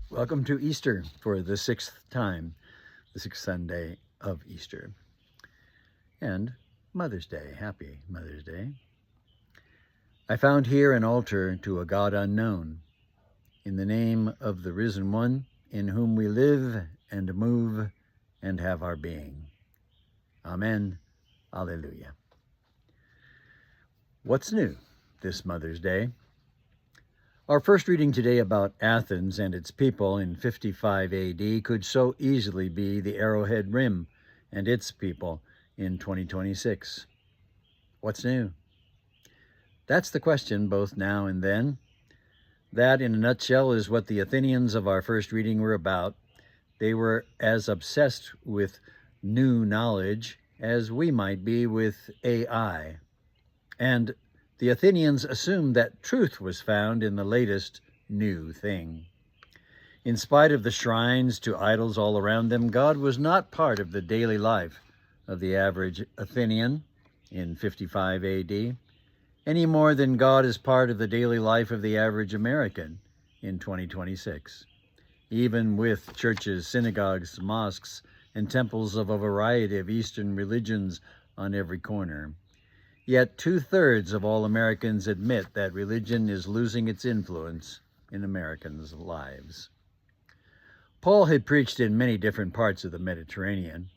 Welcome to Easter for the sixth time, the sixth Sunday of Easter. And Mother's Day. Happy Mother's Day. I found here an altar to a God unknown, in the name of the risen one, in whom we live and move and have our being. Amen. Alleluia. What's new this Mother's Day? Our first reading today about Athens and its people in 55 AD could so easily be the Arrowhead Rim and its people in 2026. What's new? That's the question both now and then. That, in a nutshell, is what the Athenians of our first reading were about. They were as obsessed with new knowledge as we might be with AI. And the Athenians assumed that truth was found in the latest new thing. In spite of the shrines to idols all around them, God was not part of the daily life of the average Athenian in 55 AD, any more than God is part of the daily life of the average American in 2026, even with churches, synagogues, mosques, and temples of a variety of Eastern religions on every corner. Yet 2/3 of all Americans admit that religion is losing its influence in Americans' lives. Paul had preached in many different parts of the Mediterranean,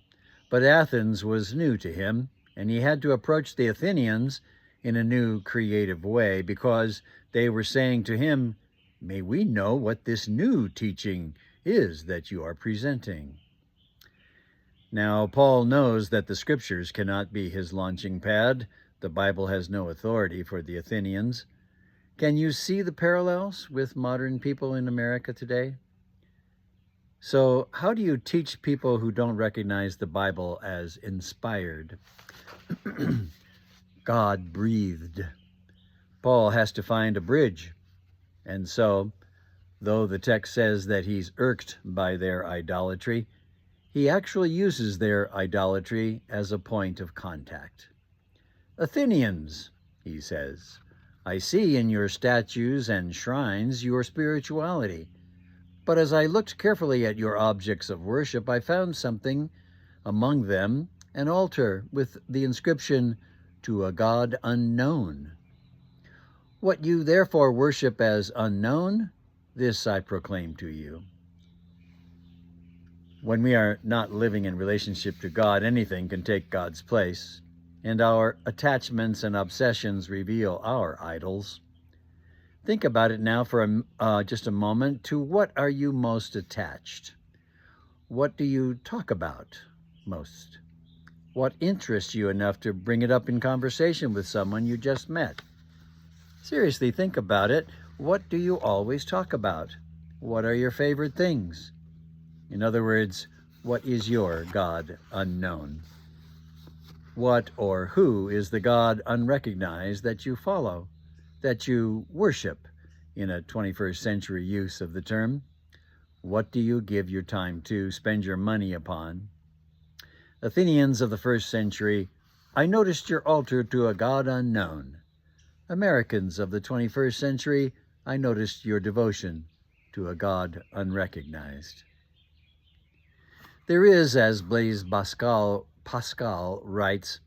but Athens was new to him, and he had to approach the Athenians in a new, creative way because they were saying to him, "May we know what this new teaching is that you are presenting?" Now, Paul knows that the scriptures cannot be his launching pad. The Bible has no authority for the Athenians. Can you see the parallels with modern people in America today? So, how do you teach people who don't recognize the Bible as inspired? God breathed. Paul has to find a bridge. And so, though the text says that he's irked by their idolatry, he actually uses their idolatry as a point of contact. "Athenians," he says, "I see in your statues and shrines your spirituality. But as I looked carefully at your objects of worship, I found something among them, an altar with the inscription, 'To a God unknown.' What you therefore worship as unknown, this I proclaim to you." When we are not living in relationship to God, anything can take God's place, and our attachments and obsessions reveal our idols. Think about it now for just a moment. To what are you most attached? What do you talk about most? What interests you enough to bring it up in conversation with someone you just met? Seriously, think about it. What do you always talk about? What are your favorite things? In other words, what is your God unknown? What or who is the God unrecognized that you follow, that you worship, in a 21st century use of the term? What do you give your time to, spend your money upon? Athenians of the first century, I noticed your altar to a God unknown. Americans of the 21st century, I noticed your devotion to a God unrecognized. There is, as Blaise Pascal writes,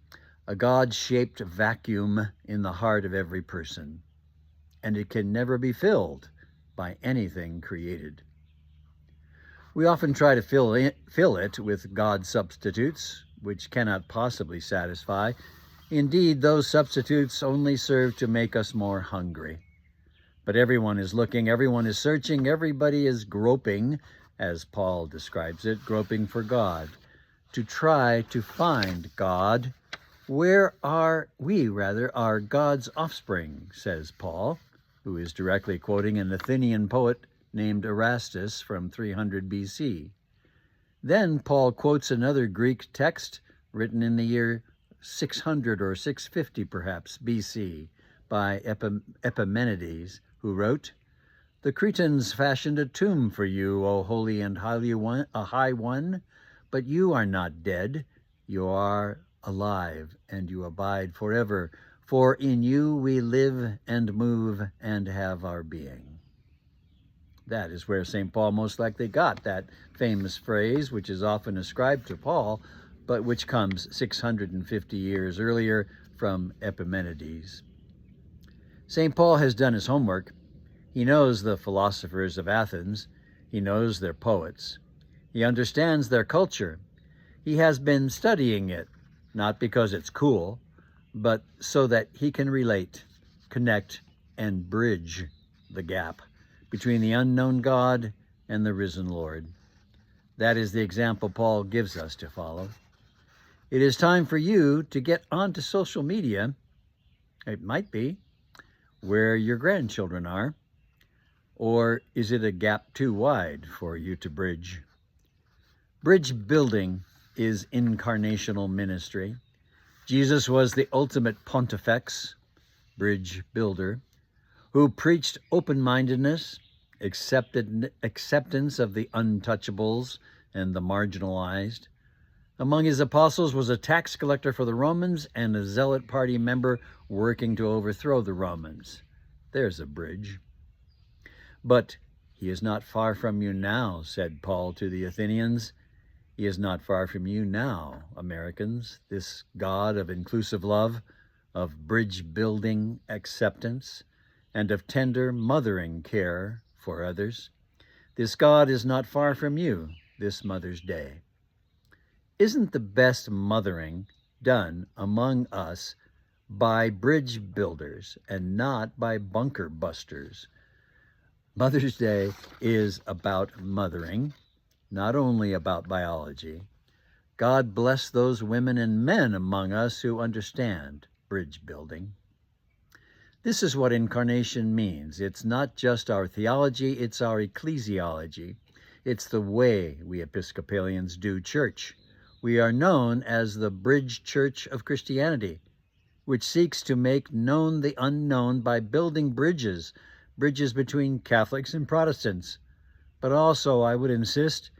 a God-shaped vacuum in the heart of every person, and it can never be filled by anything created. We often try to fill it with God substitutes, which cannot possibly satisfy. Indeed, those substitutes only serve to make us more hungry. But everyone is looking, everyone is searching, everybody is groping, as Paul describes it, groping for God, to try to find God. Where are we, are God's offspring, says Paul, who is directly quoting an Athenian poet named Erastus from 300 BC. Then Paul quotes another Greek text written in the year 600 or 650 perhaps BC by Epimenides, who wrote, "The Cretans fashioned a tomb for you, O holy and high one, but you are not dead, you are alive, and you abide forever, for in you we live and move and have our being." That is where St. Paul most likely got that famous phrase, which is often ascribed to Paul, but which comes 650 years earlier from Epimenides. St. Paul has done his homework. He knows the philosophers of Athens. He knows their poets. He understands their culture. He has been studying it, not because it's cool, but so that he can relate, connect, and bridge the gap between the unknown God and the risen Lord. That is the example Paul gives us to follow. It is time for you to get onto social media. It might be where your grandchildren are. Or is it a gap too wide for you to bridge? Bridge building is incarnational ministry. Jesus was the ultimate pontifex, bridge builder, who preached open-mindedness, acceptance of the untouchables and the marginalized. Among his apostles was a tax collector for the Romans and a zealot party member working to overthrow the Romans. There's a bridge. But he is not far from you now, said Paul to the Athenians. He is not far from you now, Americans, this God of inclusive love, of bridge-building acceptance, and of tender mothering care for others. This God is not far from you this Mother's Day. Isn't the best mothering done among us by bridge builders and not by bunker busters? Mother's Day is about mothering, not only about biology. God bless those women and men among us who understand bridge building. This is what incarnation means. It's not just our theology, it's our ecclesiology. It's the way we Episcopalians do church. We are known as the Bridge Church of Christianity, which seeks to make known the unknown by building bridges between Catholics and Protestants, but also, I would insist,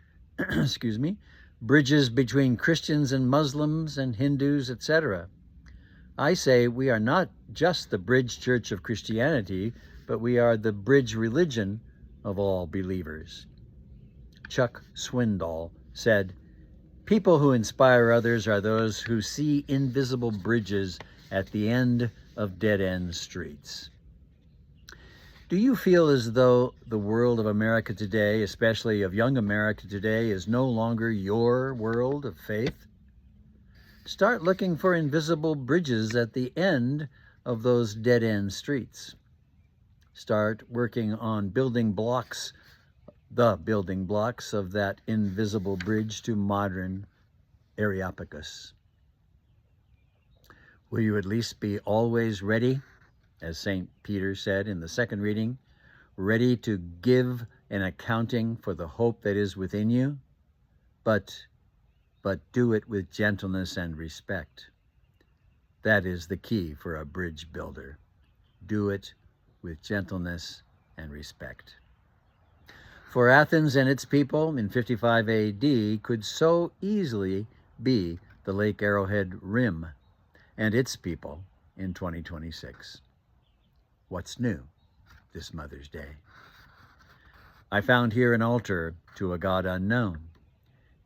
bridges between Christians and Muslims and Hindus, etc. I say we are not just the Bridge Church of Christianity, but we are the bridge religion of all believers. Chuck Swindoll said, "People who inspire others are those who see invisible bridges at the end of dead-end streets." Do you feel as though the world of America today, especially of young America today, is no longer your world of faith? Start looking for invisible bridges at the end of those dead-end streets. Start working on the building blocks of that invisible bridge to modern Areopagus. Will you at least be always ready, as St. Peter said in the second reading, ready to give an accounting for the hope that is within you, but do it with gentleness and respect. That is the key for a bridge builder. Do it with gentleness and respect. For Athens and its people in 55 AD could so easily be the Lake Arrowhead Rim and its people in 2026. What's new this Mother's Day? I found here an altar to a God unknown,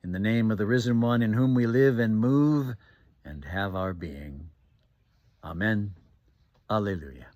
in the name of the risen one in whom we live and move and have our being. Amen. Alleluia.